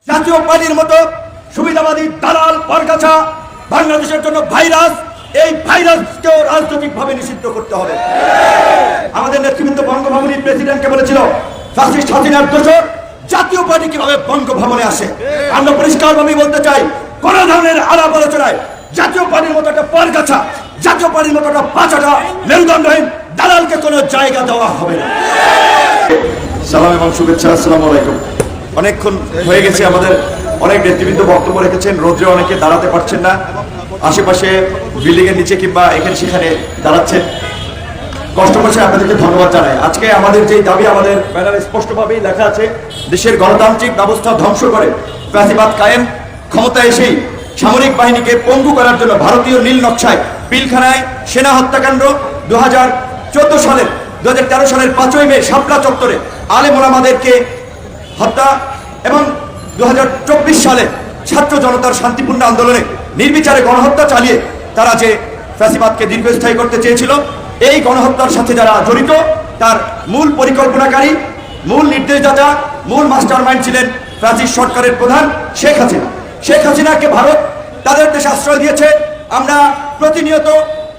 জাতীয় পার্টির মতো সুবিধাবাদী দালাল পরগাছা বাংলাদেশের জন্য ভাইরাস, এই ভাইরাসকেও রাজনৈতিকভাবে নিষিদ্ধ করতে হবে। আমাদের নেতৃবৃন্দ বঙ্গভবনের প্রেসিডেন্টকে বলেছিল ফ্যাসিস্ট হাসিনার দোসর জাতীয় পার্টি কিভাবে বঙ্গভবনে আসে। আমরা পরিষ্কারভাবে বলতে চাই, কোন ধরনের আলাপ আলোচনায় জাতীয় পার্টির মতো একটা পরগাছা, জাতীয় পার্টির মতো একটা পাঁচাটা মেরুদণ্ডহীন দালালকে কোনো জায়গা দেওয়া হবে না। সালাম এবং শুভেচ্ছা, আসসালামু আলাইকুম। অনেকক্ষণ হয়ে গেছে, আমাদের অনেক নেতৃবৃন্দ বক্তব্য রেখেছেন, রোদ্রে অনেকে দাঁড়াতে পারছেন না, আশেপাশে বিল্ডিং এর নিচে কিংবা এখানে সেখানে দাঁড়াচ্ছেন। কষ্ট করছে, আপনাদেরকে ধন্যবাদ জানাই। আজকে আমাদের যে দাবি, আমাদের ব্যানারে স্পষ্টভাবেই লেখা আছে, দেশের গণতান্ত্রিক ব্যবস্থা ধ্বংস করে ফ্যাসিবাদ কায়েম, ক্ষমতা এসেই সামরিক বাহিনীকে পঙ্গু করার জন্য ভারতীয় নীল নকশায় পিলখানায় সেনা হত্যাকাণ্ড, 2014 সালের 2013 সালের 5ই মে শাপলা চত্বরে আলেম ওলামাদেরকে হত্যা এবং 2024 সালে ছাত্র জনতার শান্তিপূর্ণ আন্দোলনে নির্বিচারে গণহত্যা চালিয়ে তারা যে ফ্যাসিবাদকে দীর্ঘস্থায়ী করতে চেয়েছিল, এই গণহত্যার সাথে যারা জড়িত তার মূল পরিকল্পনাকারী, মূল নির্দেশদাতা, মূল মাস্টারমাইন্ড ছিলেন ফ্যাসিস্ট সরকারের প্রধান শেখ হাসিনা। শেখ হাসিনাকে ভারত তাদের দেশে আশ্রয় দিয়েছে। আমরা প্রতিনিয়ত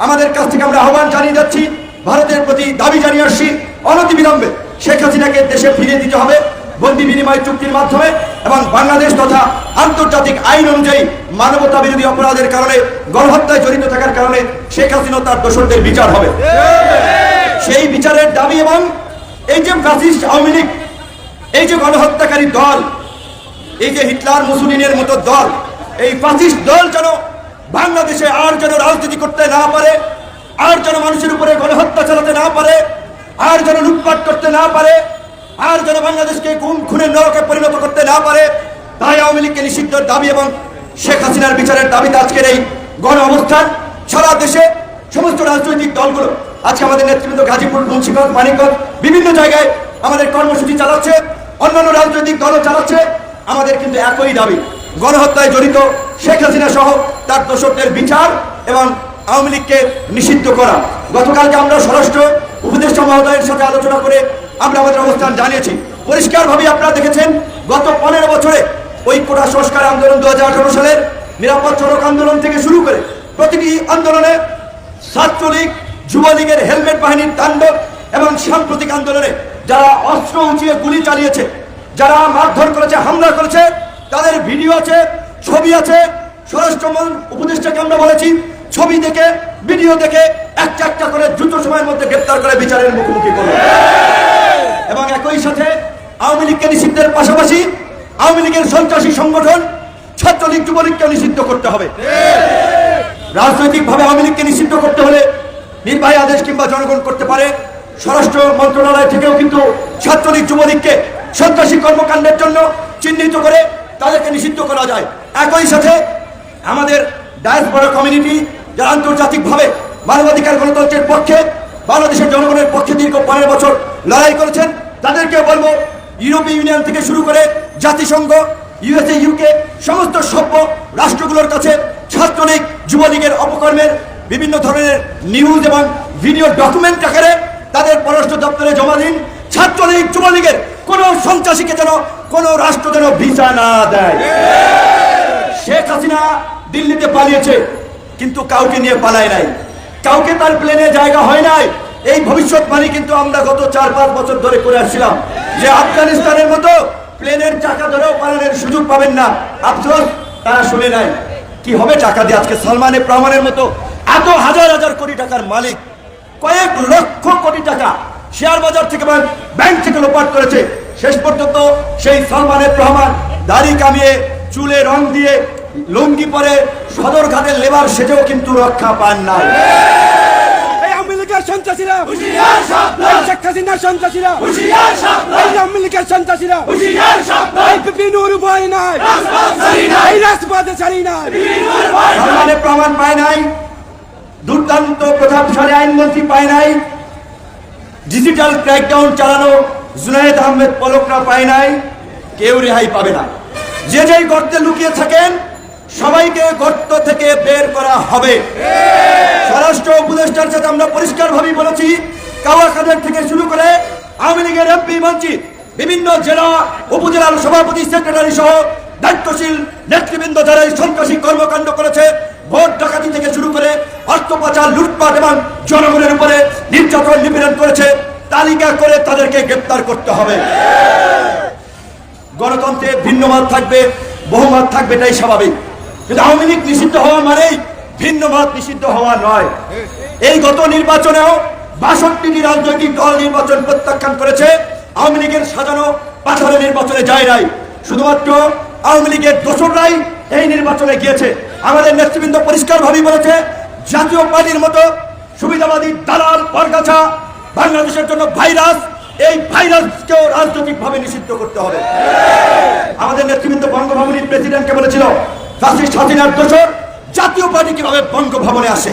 আমাদের কাছ থেকে আমরা আহ্বান জানিয়ে যাচ্ছি, ভারতের প্রতি দাবি জানিয়ে আসছি, অনতিবিলম্বে শেখ হাসিনাকে দেশে ফিরিয়ে দিতে হবে বন্দি বিনিময় চুক্তির মাধ্যমে, এবং বাংলাদেশ তথা আন্তর্জাতিক আইন অনুযায়ী মানবতা বিরোধী অপরাধের কারণে, গণহত্যায় জড়িত থাকার কারণে শেখ হাসিনা তার দোষরদের বিচার হবে। সেই বিচারের দাবি এবং এই যে ফ্যাসিস্ট আওয়ামী লীগ, এই যে গণহত্যাকারী দল, এই যে হিটলার মুসলিনের মতো দল, এই ফ্যাসিস্ট দল যেন বাংলাদেশে আর যেন রাজনীতি করতে না পারে, আর যেন মানুষের উপরে গণহত্যা চালাতে না পারে, আর যেন লুটপাট করতে না পারে, আর যেন বাংলাদেশকে খুনের নরকে পরিণত করতে না পারে, তাই আওয়ামী লীগকে নিষিদ্ধের দাবি এবং শেখ হাসিনার বিচারের দাবিতে আজকের এই গণ অবস্থান। সারা দেশে সমস্ত রাজনৈতিক দলগুলো আজকে আমাদের নেতৃবৃন্দ গাজীপুর, মুন্সিগঞ্জ, মানিকগঞ্জ বিভিন্ন জায়গায় আমাদের কর্মসূচি চালাচ্ছে, অন্যান্য রাজনৈতিক দলও চালাচ্ছে। আমাদের কিন্তু একই দাবি, গণহত্যায় জড়িত শেখ হাসিনা সহ তার দোষরদের বিচার এবং আওয়ামী লীগকে নিষিদ্ধ করা। গতকালকে আমরা স্বরাষ্ট্র উপদেষ্টা মহোদয়ের সাথে আলোচনা করে আমরা আমাদের অবস্থান জানিয়েছি। পরিষ্কারভাবে আপনারা দেখেছেন, গত 15 বছরে ওই কোটা সংস্কার আন্দোলন, 2018 সালের নিরাপদ সড়ক আন্দোলন থেকে শুরু করে প্রতিটি আন্দোলনে ছাত্রলীগ, যুবলীগের হেলমেট বাহিনীর তাণ্ডব এবং সাম্প্রতিক আন্দোলনে যারা অস্ত্র উঁচিয়ে গুলি চালিয়েছে, যারা মারধর করেছে, হামলা করেছে, তাদের ভিডিও আছে, ছবি আছে। স্বরাষ্ট্র উপদেষ্টাকে আমরা বলেছি, ছবি দেখে, ভিডিও দেখে একটা একটা করে দ্রুত সময়ের মধ্যে গ্রেপ্তার করে বিচারের মুখোমুখি করবে। এবং একই সাথে আওয়ামী লীগকে নিষিদ্ধের পাশাপাশি আওয়ামী লীগের সন্ত্রাসী সংগঠন ছাত্রলীগ, যুবলীগকে নিষিদ্ধ করতে হবে। রাজনৈতিকভাবে আওয়ামী লীগকে নিষিদ্ধ করতে হলে নির্বাহী আদেশ কিংবা জনগণ করতে পারে। স্বরাষ্ট্র মন্ত্রণালয় থেকেও কিন্তু ছাত্রলীগ, যুবলীগকে সন্ত্রাসী কর্মকাণ্ডের জন্য চিহ্নিত করে তাদেরকে নিষিদ্ধ করা যায়। একই সাথে আমাদের ডায়াসপোরা কমিউনিটি যারা আন্তর্জাতিকভাবে মানবাধিকার গণতন্ত্রের পক্ষে, বাংলাদেশের জনগণের পক্ষে দীর্ঘ 15 বছর লড়াই করেছেন, তাদেরকে বলবো ইউরোপীয় ইউনিয়ন থেকে শুরু করে জাতিসংঘ, USA, UK সমস্ত সভ্য রাষ্ট্রগুলোর কাছে ছাত্রলীগ, যুবলীগের অপকর্মের বিভিন্ন ধরনের নিউজ এবং ভিডিও ডকুমেন্ট আকারে তাদের পররাষ্ট্র দপ্তরে জমা দিন। ছাত্রলীগ, যুবলীগের কোন সন্ত্রাসীকে যেন কোন রাষ্ট্র যেন ভিসা না দেয়। শেখ হাসিনা দিল্লিতে পালিয়েছে, কিন্তু কাউকে নিয়ে পালায় নাই, কাউকে তার প্লেনে জায়গা হয় নাই। এই ভবিষ্যৎবাণী কিন্তু আমরা গত 4-5 বছর ধরে করে আসছিলাম যে আফগানিস্তানের মতো প্লেনের চাকা ধরেও পালানোর সুযোগ পাবেন না। আফসোস, তারা শুনে নাই। কি হবে টাকা দিয়ে? আজকে সালমান রহমানের মতো এত হাজার হাজার কোটি টাকার মালিক, কয়েক লক্ষ কোটি টাকা শেয়ার বাজার থেকে ব্যাংক থেকে লোপাট করেছে। শেষ পর্যন্ত সেই সালমান রহমান দাড়ি কামিয়ে, চুলে রং দিয়ে, লুঙ্গি পরে সদরঘাটের লেবার সেজেও কিন্তু রক্ষা পান না। সন্ত্রাসীরা হুঁশিয়ার সাবধান, শেখ হাসিনার সন্ত্রাসীরা হুঁশিয়ার সাবধান, আওয়ামী লীগের সন্ত্রাসীরা হুঁশিয়ার সাবধান, বিপিনুর ভয় নাই, এই রাজপথে ছাড়ি নাই। সালমানের প্রমাণ পায় নাই, দুর্দান্ত প্রতাপশালী আইনমন্ত্রী পায় নাই, ডিজিটাল ক্র্যাকডাউন চালানো জুনায়েদ আহমেদ পলকরা পায় নাই, কেউ রেহাই পাবে না। যে যেই গর্তে লুকিয়ে থাকেন সবাইকে গর্ত থেকে বের করা হবে। স্বরাষ্ট্র উপদেষ্টার সাথে আমরা পরিষ্কারভাবে বলেছি, কাওয়া কাদের থেকে শুরু করে আওয়ামী লীগের এমপি মন্ত্রী, বিভিন্ন জেলা উপজেলার সভাপতি, সেক্রেটারি সহ দায়িত্বশীল নেতৃবৃন্দ যারা এই সন্ত্রাসী কর্মকাণ্ড করেছে, ভোট ডাকাতি থেকে শুরু করে অর্থ পাচার, লুটপাট এবং জনগণের উপরে নির্যাতন নিপীড়ন করেছে, তালিকা করে তাদেরকে গ্রেপ্তার করতে হবে। গণতন্ত্রে ভিন্নমত থাকবে, বহুমত থাকবে, এটাই স্বাভাবিক। কিন্তু আওয়ামী লীগ নিষিদ্ধ হওয়া মানেই ভিন্নমত নিষিদ্ধ হওয়া নয়। এই গত নির্বাচনেও ৬২টি রাজনৈতিক দল নির্বাচন প্রত্যাখ্যান করেছে। আওয়ামী লীগের সাজানো পাথরে নির্বাচনে যায় নাই, শুধুমাত্র আওয়ামী লীগের দোসররাই এই নির্বাচনে গিয়েছে। আমাদের নেতৃবৃন্দ পরিষ্কারভাবেই বলেছে, জাতীয় পার্টির মতো সুবিধাবাদী দালাল বরগাছা বাংলাদেশের জন্য ভাইরাস, এই ভাইরাসকেও রাজনৈতিকভাবে নিষিদ্ধ করতে হবে। আমাদের নেতৃবৃন্দ বঙ্গভবনের প্রেসিডেন্টকে বলেছিল, ফ্যাসিস্ট হাসিনার দোসর জাতীয় পার্টি কিভাবে বঙ্গভবনে আসে।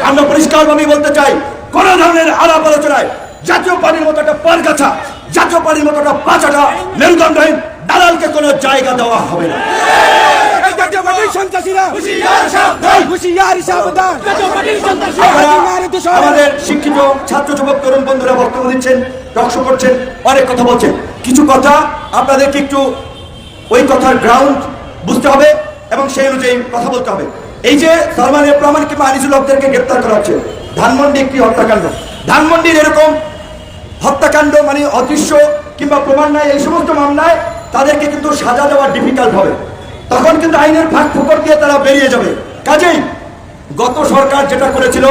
আমরা পরিষ্কারভাবেই বলতে চাই, কোন ধরনের আলাপ আলোচনায় জাতীয় পার্টির মতো একটা বরগাছা, জাতীয় পার্টির মতো একটা পাঁচাটা মেরুদণ্ডহীন দালালকে কোনো জায়গা দেওয়া হবে না। আমাদের শিক্ষিত ছাত্র যুবক তরুণ বন্ধুরা বক্তব্য দিচ্ছেন, টকশো করছেন, অনেক কথা বলছেন। কিছু কথা আপনাদেরকে একটু ওই কথার গ্রাউন্ড বুঝতে হবে এবং সেই অনুযায়ী কথা বলতে হবে। এই যে সালমান এফ রহমান কিংবা আনিসুল হকদেরকে গ্রেপ্তার করা হচ্ছে, ধানমন্ডি একটি হত্যাকাণ্ড। ধানমন্ডির এরকম হত্যাকাণ্ড মানে অদৃশ্য কিংবা প্রমাণ নাই, এই সমস্ত মামলায় তাদেরকে কিন্তু সাজা দেওয়া ডিফিকাল্ট হবে। তখন কিন্তু আইনের ফাঁক ফোকর দিয়ে তারা বেরিয়ে যাবে। কাজেই গত সরকার যেটা করেছিল,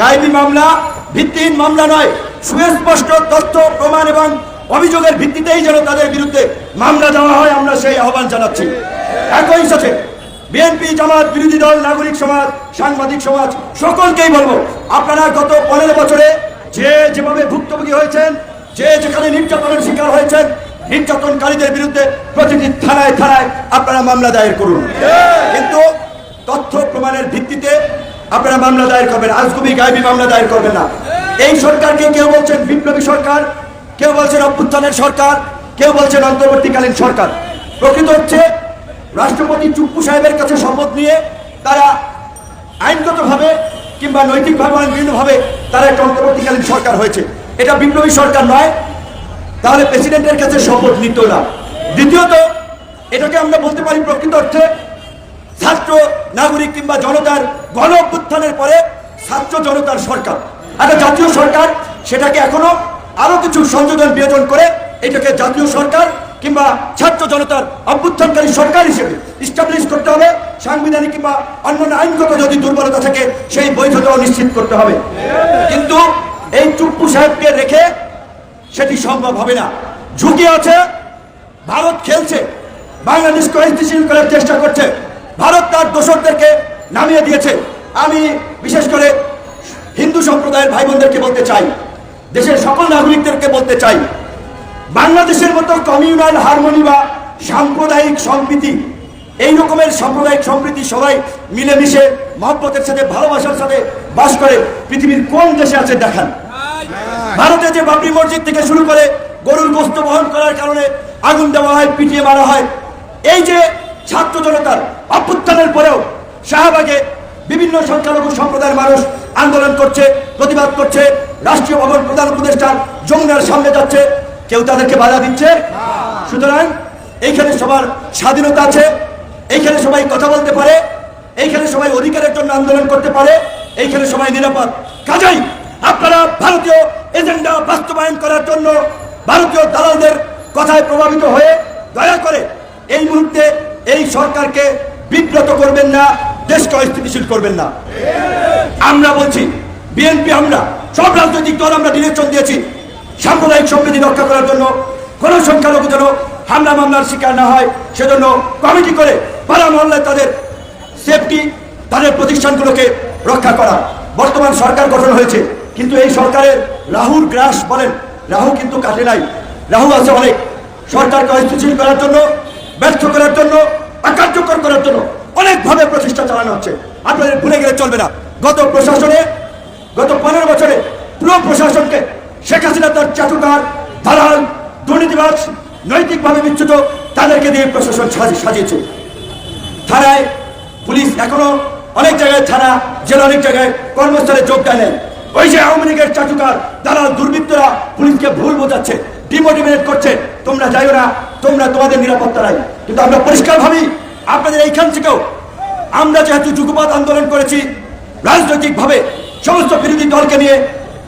গায়েবী মামলা, ভিত্তিহীন মামলা নয়, সুস্পষ্ট তথ্য প্রমাণ এবং অভিযোগের ভিত্তিতেই যেন তাদের বিরুদ্ধে মামলা দেওয়া হয়, আমরা সেই আহ্বান জানাচ্ছি। একই সাথে বিএনপি, জামাত, বিরোধী দল, নাগরিক সমাজ, সাংবাদিক সমাজ সকলকেই বলবো, আপনারা গত 15 বছরে যে যেভাবে ভুক্তভোগী হয়েছেন, যে যেখানে নির্যাতনের শিকার হয়েছেন, নির্যাতনকারীদের বিরুদ্ধে প্রতিটি থানায় থানায় আপনারা মামলা দায়ের করুন। কিন্তু তথ্য প্রমাণের ভিত্তিতে আপনারা মামলা দায়ের করবেন, আজগুবি গায়েবী মামলা দায়ের করবেন না। এই সরকারকে কেউ বলছেন বিপ্লবী সরকার, কেউ বলছেন অভ্যুত্থানের সরকার, কেউ বলছেন অন্তর্বর্তীকালীন সরকার। প্রকৃত হচ্ছে রাষ্ট্রপতি চুপ্পু সাহেবের কাছে শপথ নিয়ে তারা আইনগতভাবে কিংবা নৈতিকভাবে বিভিন্নভাবে তারা একটা অন্তর্বর্তীকালীন সরকার হয়েছে। এটা বিপ্লবী সরকার নয়, তাহলে প্রেসিডেন্টের কাছে শপথ নিত না। দ্বিতীয়ত, এটাকে আমরা বলতে পারি প্রকৃত অর্থে ছাত্র, নাগরিক কিংবা জনতার গণ অভ্যুত্থানের পরে ছাত্র জনতার সরকার, একটা জাতীয় সরকার। সেটাকে এখনো আরো কিছু সংযোজন বিয়োজন করে এটাকে জাতীয় সরকার কিংবা ছাত্র জনতার অভ্যুত্থানকারী সরকার হিসেবে ইস্টাবলিশ করতে হবে। সাংবিধানিক কিংবা অন্যান্য আইনগত যদি দুর্বলতা থাকে সেই বৈধতাও নিশ্চিত করতে হবে। কিন্তু এই চুপ্পু সাহেবকে রেখে সেটি সম্ভব হবে না। ঝুঁকি আছে, ভারত খেলছে, বাংলাদেশকে অস্থিতিশীল করার চেষ্টা করছে, ভারত তার দোসরদেরকে নামিয়ে দিয়েছে। আমি বিশেষ করে হিন্দু সম্প্রদায়ের ভাই বোনদেরকে বলতে চাই, দেশের সকল নাগরিকদেরকে বলতে চাই, বাংলাদেশের মতো কমিউনাল হারমোনি বা সাম্প্রদায়িক সম্প্রীতি, এই রকমের সাম্প্রদায়িক সম্প্রীতি সবাই মিলেমিশে মহব্বতের সাথে ভালোবাসার সাথে বাস করে পৃথিবীর কোন দেশে আছে দেখান। ভারতে যে বাবরি মসজিদ থেকে শুরু করে গরুর গোস্ত বহন করার কারণে আগুন দেওয়া হয়, পিটিয়ে মারা হয়, এই যে ছাত্র জনতার অভ্যুত্থানের পরেও শাহবাগে বিভিন্ন সংখ্যালঘু সম্প্রদায়ের মানুষ আন্দোলন করছে, প্রতিবাদ করছে, রাষ্ট্রীয় ভবন প্রধান উপদেষ্টার যমুনার সামনে যাচ্ছে, কেউ তাদেরকে বাধা দিচ্ছে? সুতরাং এইখানে সবার স্বাধীনতা আছে, এইখানে সবাই কথা বলতে পারে, এইখানে সবাই অধিকারের জন্য আন্দোলন করতে পারে, এইখানে সবাই নিরাপদ। কাজেই আপনারা ভারতীয় এজেন্ডা বাস্তবায়ন করার জন্য ভারতীয় দালালদের কথায় প্রভাবিত হয়ে দয়া করে এই মুহূর্তে এই সরকারকে বিব্রত করবেন না, দেশকে অস্থিতিশীল করবেন না। আমরা বলছি, বিএনপি, আমরা সব রাজনৈতিক দল আমরা ডিরেকশন দিয়েছি, সাম্প্রদায়িক সম্প্রীতি রক্ষা করার জন্য কোন সংখ্যালঘু যেন হামলা মামলার শিকার না হয়, সেজন্য কমিটি করে পাড়া মহল্লায় তাদের সেফটি, তাদের প্রতিষ্ঠানগুলোকে রক্ষা করা। বর্তমান সরকার গঠন হয়েছে, কিন্তু এই সরকারের রাহুর গ্রাস বলেন, রাহু কিন্তু কাটে নাই, রাহু আছে অনেক। সরকারকে অস্থিতিশীল করার জন্য, ব্যর্থ করার জন্য, অকার্যকর করার জন্য অনেকভাবে প্রচেষ্টা চালানো হচ্ছে। আপনাদের ভুলে গেলে চলবে না, গত 15 বছরে পুরো প্রশাসনকে শেখ হাসিনা তার চাটুকার, দালাল, দুর্নীতিবাজ, নৈতিকভাবে বিচ্যুত তাদেরকে দিয়ে প্রশাসন সাজিয়েছে। থানায় পুলিশ এখনো অনেক জায়গায়, থানা জেলা অনেক জায়গায় কর্মস্থলে যোগ দেয়। ওই যে আওয়ামী লীগের চাটুকার, দালাল, দুর্বৃত্তরা পুলিশকে ভুল বোঝাচ্ছে, ডিমোটিভেট করছে, তোমরা যাইও না, তোমরা তোমাদের নিরাপত্তা নাই। কিন্তু আমরা পরিষ্কার ভাবি আপনাদের এইখান থেকেও আমরা যেহেতু যুগপৎ আন্দোলন করেছি, রাজনৈতিকভাবে সমস্ত বিরোধী দলকে নিয়ে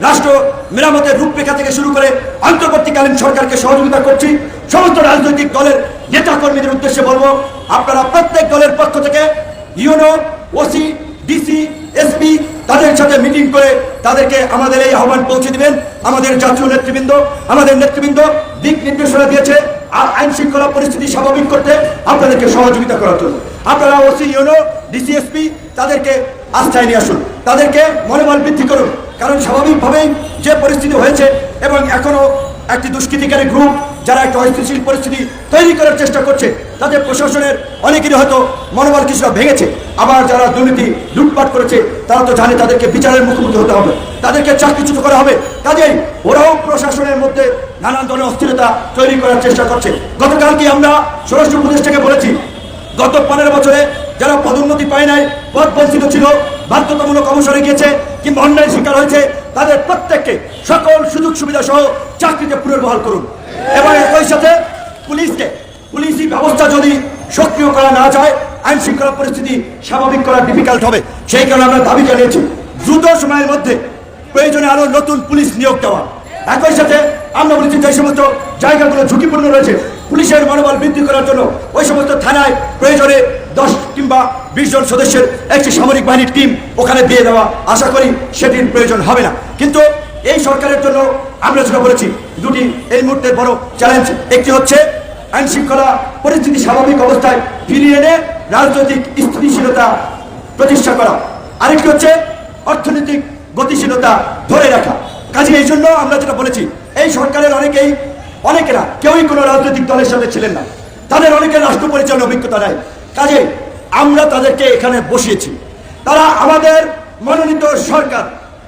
রাষ্ট্র মেরামতের রূপরেখা থেকে শুরু করে অন্তর্বর্তীকালীন সরকারকে সহযোগিতা করছি, সমস্ত রাজনৈতিক দলের নেতা কর্মীদের উদ্দেশ্যে বলবো, আপনারা প্রত্যেক দলের পক্ষ থেকে ইউনো, ওসি, ডিসি, এসপি তাদের সাথে মিটিং করে তাদেরকে আমাদের এই আহ্বান পৌঁছে দিবেন। আমাদের জাতীয় নেতৃবৃন্দ দিক নির্দেশনা দিয়েছে আর আইন শৃঙ্খলা পরিস্থিতি স্বাভাবিক করতে আপনাদেরকে সহযোগিতা করার জন্য। আপনারা ওসি, ইউনো, ডিসি, এসপি তাদেরকে আস্থায় নিয়ে আসুন, তাদেরকে মনোবল বৃদ্ধি করুন। কারণ স্বাভাবিকভাবেই যে পরিস্থিতি হয়েছে এবং এখনো একটি দুষ্কৃতিকারী গ্রুপ যারা একটা অস্থিতিশীল পরিস্থিতি তৈরি করার চেষ্টা করছে, তাদের প্রশাসনের অনেকেরই হয়তো মনোবল কিছুটা ভেঙেছে। আবার যারা দুর্নীতি লুটপাট করেছে তারা তো জানে তাদেরকে বিচারের মুখোমুখি হতে হবে, তাদেরকে চাকরিচ্যুত করা হবে। কাজেই ওরাও প্রশাসনের মধ্যে নানান ধরনের অস্থিরতা তৈরি করার চেষ্টা করছে। গতকালকে আমরা স্বরাষ্ট্র উপদেষ্টাকে বলেছি, গত 15 বছরে যারা পদোন্নতি পায় নাই, পদ বঞ্চিত ছিল, বাধ্যতামূলক অবসরে গিয়েছে কিংবা অন্যায়ের শিকার হয়েছে, তাদের প্রত্যেককে সকল সুযোগ সুবিধা সহ চাকরিতে পুনর্বহাল করুন। এবং একই সাথে পুলিশি ব্যবস্থা যদি সক্রিয় করা না যায়, আইন শৃঙ্খলা পরিস্থিতি স্বাভাবিক করা ডিফিকাল্ট হবে। সেই কারণে আমরা দাবি জানিয়েছি দ্রুত সময়ের মধ্যে প্রয়োজনে আরো নতুন পুলিশ নিয়োগ দেওয়া। একই সাথে আমরা বলেছি যে সমস্ত জায়গাগুলো ঝুঁকিপূর্ণ রয়েছে, পুলিশের মনোবল বৃদ্ধি করার জন্য ওই সমস্ত থানায় প্রয়োজনে 10 কিংবা 20 জন সদস্যের একটি সামরিক বাহিনীর টিম ওখানে দিয়ে দেওয়া। আশা করি সেটির প্রয়োজন হবে না। কিন্তু এই সরকারের জন্য আমরা যেটা বলেছি, দুটি এই মুহূর্তের বড় চ্যালেঞ্জ, একটি হচ্ছে আইন শৃঙ্খলা পরিস্থিতি স্বাভাবিক অবস্থায় ফিরিয়ে এনে রাজনৈতিক স্থিতিশীলতা প্রতিষ্ঠা করা, আরেকটি হচ্ছে অর্থনৈতিক গতিশীলতা ধরে রাখা। কাজে এই জন্য আমরা যেটা বলেছি, এই সরকারের অনেকেরা কেউই কোনো রাজনৈতিক দলের সাথে ছিলেন না, তাদের অনেকের রাষ্ট্র পরিচালনার অভিজ্ঞতা নাই। কাজে আমরা তাদেরকে এখানে বসিয়েছি, তারা আমাদের মনোনীত সরকার,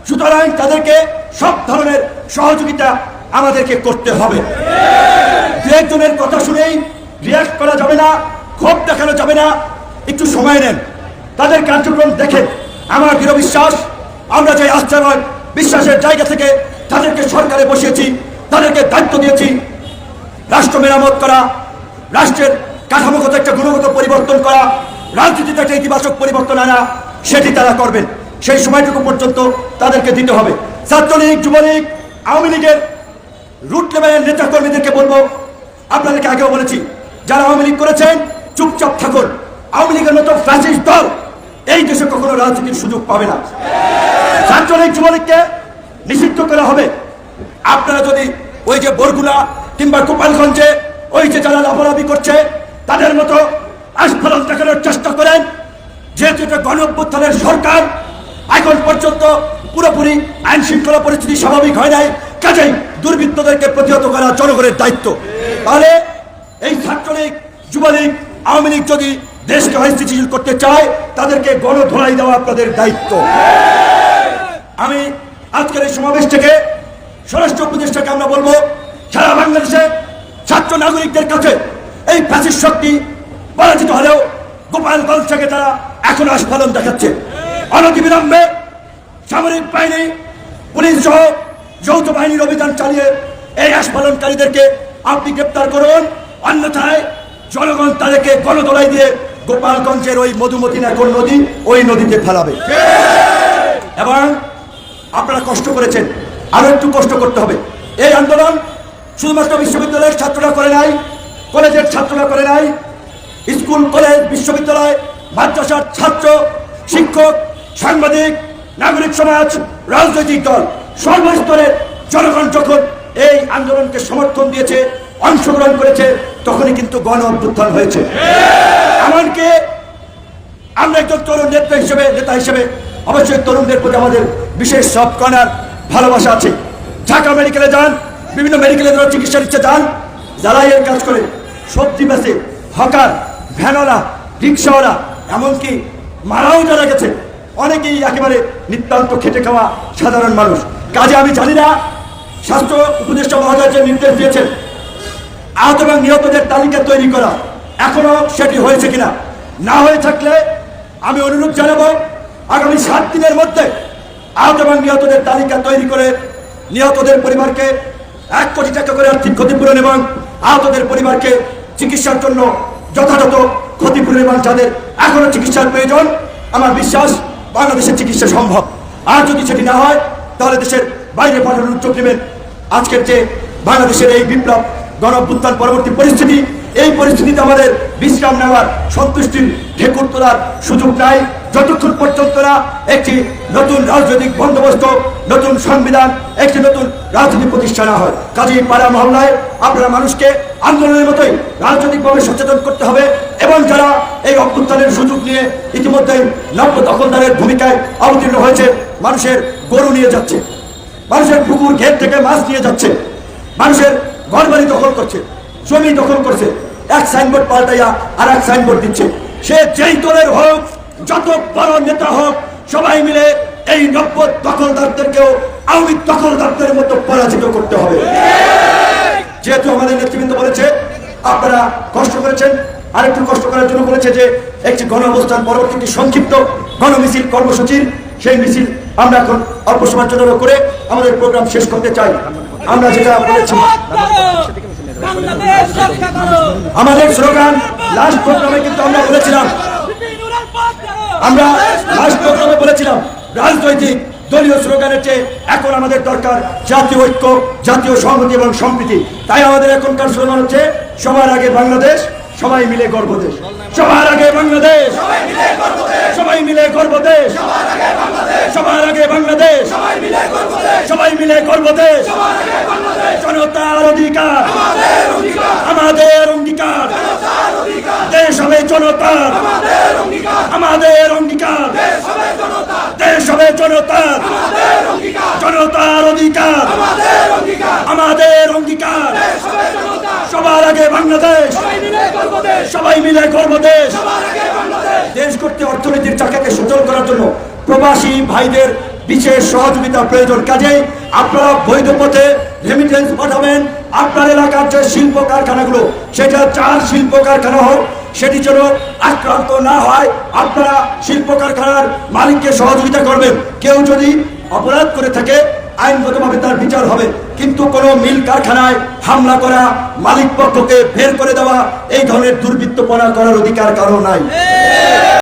সুতরাং তাদেরকে সব ধরনের সহযোগিতা আমাদেরকে করতে হবে। দু একজনের কথা শুনেই রিয়াক্ট করা যাবে না, ক্ষোভ দেখানো যাবে না, একটু সময় নেন, তাদের কার্যক্রম দেখেন। আমার দৃঢ় বিশ্বাস, আমরা যে আস্থা এবং বিশ্বাসের জায়গা থেকে তাদেরকে সরকারে বসিয়েছি, তাদেরকে দায়িত্ব দিয়েছি রাষ্ট্র মেরামত করা, রাষ্ট্রের কাঠামোগত একটা গুণগত পরিবর্তন করা, রাজনীতিতে একটা ইতিবাচক পরিবর্তন আনা, সেটি তারা করবেন। সেই সময়টুকু পর্যন্ত তাদেরকে দিতে হবে। ছাত্রলীগ, যুবলীগ, আওয়ামী লীগের রুট লেভেলের নেতা কর্মীদেরকে বলবো, আপনাদেরকে আগেও বলেছি, যারা আওয়ামী লীগ করেছেন চুপচাপ থাকুন। আওয়ামী লীগের মতো ফ্যাসিস্ট দল এই দেশে কখনো রাজনীতির সুযোগ পাবে না। ছাত্রলীগ, যুবলীগকে নিষিদ্ধ করা হবে। আপনারা যদি ওই যে বরগুনা কিংবা গোপালগঞ্জে ওই যে যারা লাফালাফি করছে তাদের মতো আস্ফালন দেখানোর চেষ্টা করেন, যেহেতু এটা গণ অভ্যুত্থানের সরকার, এখন পর্যন্ত পুরোপুরি আইন শৃঙ্খলা পরিস্থিতি স্বাভাবিক হয় নাই, কাজেই দুর্বৃত্তদেরকে প্রতিহত করা জনগণের দায়িত্ব। তাহলে এই ছাত্রলীগ, যুবলীগ, আওয়ামী লীগ যদি দেশকে অস্থিতিশীল করতে চায়, তাদেরকে গণধোলাই দেওয়া আপনাদের দায়িত্ব। আমি আজকের এই সমাবেশ থেকে স্বরাষ্ট্র উপদেষ্টাকে আমরা বলবো, সারা বাংলাদেশে ছাত্র নাগরিকদের কাছে এই ফ্যাসিস্ট শক্তি পরাজিত হলেও গোপালগঞ্জ থেকে তারা এখন আস্ফালন দেখাচ্ছে। অনতিবিলম্বে সামরিক বাহিনী, পুলিশ সহ যৌথ বাহিনীর অভিযান চালিয়ে এই আস্ফালনকারীদেরকে আপনি গ্রেপ্তার করুন, অন্যথায় জনগণ তাদেরকে গণদোলাই দিয়ে গোপালগঞ্জের ওই মধুমতি নাগর নদী, ওই নদীতে ফেলাবে। এবং আপনারা কষ্ট করেছেন, আরো একটু কষ্ট করতে হবে। এই আন্দোলন শুধুমাত্র বিশ্ববিদ্যালয়ের ছাত্ররা করে নাই, কলেজের ছাত্ররা করে নাই, স্কুল, কলেজ, বিশ্ববিদ্যালয়, মাদ্রাসার ছাত্র, শিক্ষক, সাংবাদিক, নাগরিক সমাজ, রাজনৈতিক দল, সর্বস্তরের জনগণ যখন এই আন্দোলনকে সমর্থন দিয়েছে, অংশগ্রহণ করেছে, তখনই কিন্তু গণ অভ্যুত্থান হয়েছে। এমনকি আমরা একজন তরুণ নেতা হিসেবে অবশ্যই তরুণদের প্রতি আমাদের বিশেষ সব কর্নার ভালোবাসা আছে। ঢাকা মেডিকেলে যান, বিভিন্ন মেডিকেলে যারা চিকিৎসার ইচ্ছে যান, যারা এর কাজ করে, সবজি বেচে, হকার, ভ্যানওয়ালা, রিক্সাওয়ালা, এমনকি মারাও যারা গেছে, অনেকেই একেবারে নিতান্ত খেটে খাওয়া সাধারণ মানুষ। কাজে আমি জানি না স্বাস্থ্য উপদেষ্টা মহোদয় যে নির্দেশ দিয়েছেন আহত এবং নিহতদের তালিকা তৈরি করা, এখনো সেটি হয়েছে কিনা, না হয়ে থাকলে আমি অনুরোধ জানাবো আগামী 7 দিনের মধ্যে আহত এবং নিহতদের তালিকা তৈরি করে নিহতদের পরিবারকে 1 কোটি টাকা করে আর্থিক ক্ষতিপূরণ এবং আহতদের পরিবারকে চিকিৎসার জন্য যথাযথ ক্ষতিপূরণ যাদের এখনো চিকিৎসার প্রয়োজন, আমার বিশ্বাস বাংলাদেশের চিকিৎসা সম্ভব। আর যদি সেটি না হয় তাহলে দেশের বাইরে পাঠানোর উদ্যোগ নেবেন। আজকের যে বাংলাদেশের এই বিপ্লব গণঅভ্যুত্থান পরবর্তী পরিস্থিতি, এই পরিস্থিতিতে আমাদের বিশ্রাম নেওয়ার, সন্তুষ্টির ঢেকুর তোলার সুযোগ নাই যতক্ষণ পর্যন্ত না একটি নতুন রাজনৈতিক বন্দোবস্ত, নতুন সংবিধান, একটি নতুন রাজনীতি প্রতিষ্ঠা না হয়। কাজেই পাড়া মহল্লায় আপনারা মানুষকে আন্দোলনের মতোই রাজনৈতিকভাবে সচেতন করতে হবে এবং যারা এই অভ্যুত্থানের সুযোগ নিয়ে ইতিমধ্যেই নব্য দখলদারের ভূমিকায় অবতীর্ণ হয়েছে, মানুষের গরু নিয়ে যাচ্ছে, মানুষের পুকুর ঘের থেকে মাছ নিয়ে যাচ্ছে, মানুষের ঘরবাড়ি দখল করছে, জমি দখল করছে, এক সাইনবোর্ড পাল্টাইয়া আর এক সাইনবোর্ড দিচ্ছে। সে যেই দলের হোক, যত বড় নেতা হোক, সবাই মিলে এই নব্য দখলদারদেরকেও আওয়ামী দখলদারদের মতো পরাজিত করতে হবে। যেহেতু আমাদের নেতৃবৃন্দ বলেছে আপনারা কষ্ট করেছেন, আরেকটু কষ্ট করার জন্য বলেছে যে একটি গণ অবস্থান পরবর্তী একটি সংক্ষিপ্ত গণমিছিল কর্মসূচির, সেই মিছিল আমরা এখন অল্প সময়ের জন্য করে আমাদের প্রোগ্রাম শেষ করতে চাই। আমরা যেটা বলেছি, আমাদের স্লোগান লাস্ট প্রোগ্রামে কিন্তু আমরা বলেছিলাম, রাজনৈতিক দলীয় স্লোগানের চেয়ে এখন আমাদের দরকার জাতীয় ঐক্য, জাতীয় সংহতি এবং সম্প্রীতি। তাই আমাদের এখনকার স্লোগান হচ্ছে সবার আগে বাংলাদেশ, সবাই মিলে গর্বদেশ। সবার আগে বাংলাদেশ, সবাই মিলে গর্বদেশ। সবার আগে বাংলাদেশ, সবাই মিলে গর্বদেশ। জনতার অধিকার, আমাদের অঙ্গীকার। দেশ হবে জনতার, আমাদের অঙ্গীকার। দেশ হবে জনতার, জনতার অধিকার, আমাদের অঙ্গীকার। সবার আগে বাংলাদেশ, সবাই মিলে গর্বদেশ। দেশ করতে অর্থনীতির চাকাকে সচল করার জন্য প্রবাসী ভাইদের বিশেষ সহযোগিতা প্রয়োজন। কাজেই আপনারা বৈধ পথে রেমিটেন্স পাঠাবেন। আপনার এলাকার যে শিল্প কারখানাগুলো, সেটা 4 শিল্প কারখানা হোক, সেটি যেন আক্রান্ত না হয়। আপনারা শিল্প কারখানার মালিককে সহযোগিতা করবেন। কেউ যদি অপরাধ করে থাকে আইনগতভাবে তার বিচার হবে, কিন্তু কোনো মিল কারখানায় হামলা করা, মালিক পক্ষকে বের করে দেওয়া, এই ধরনের দুর্বৃত্তপনা করার অধিকার কারো নাই।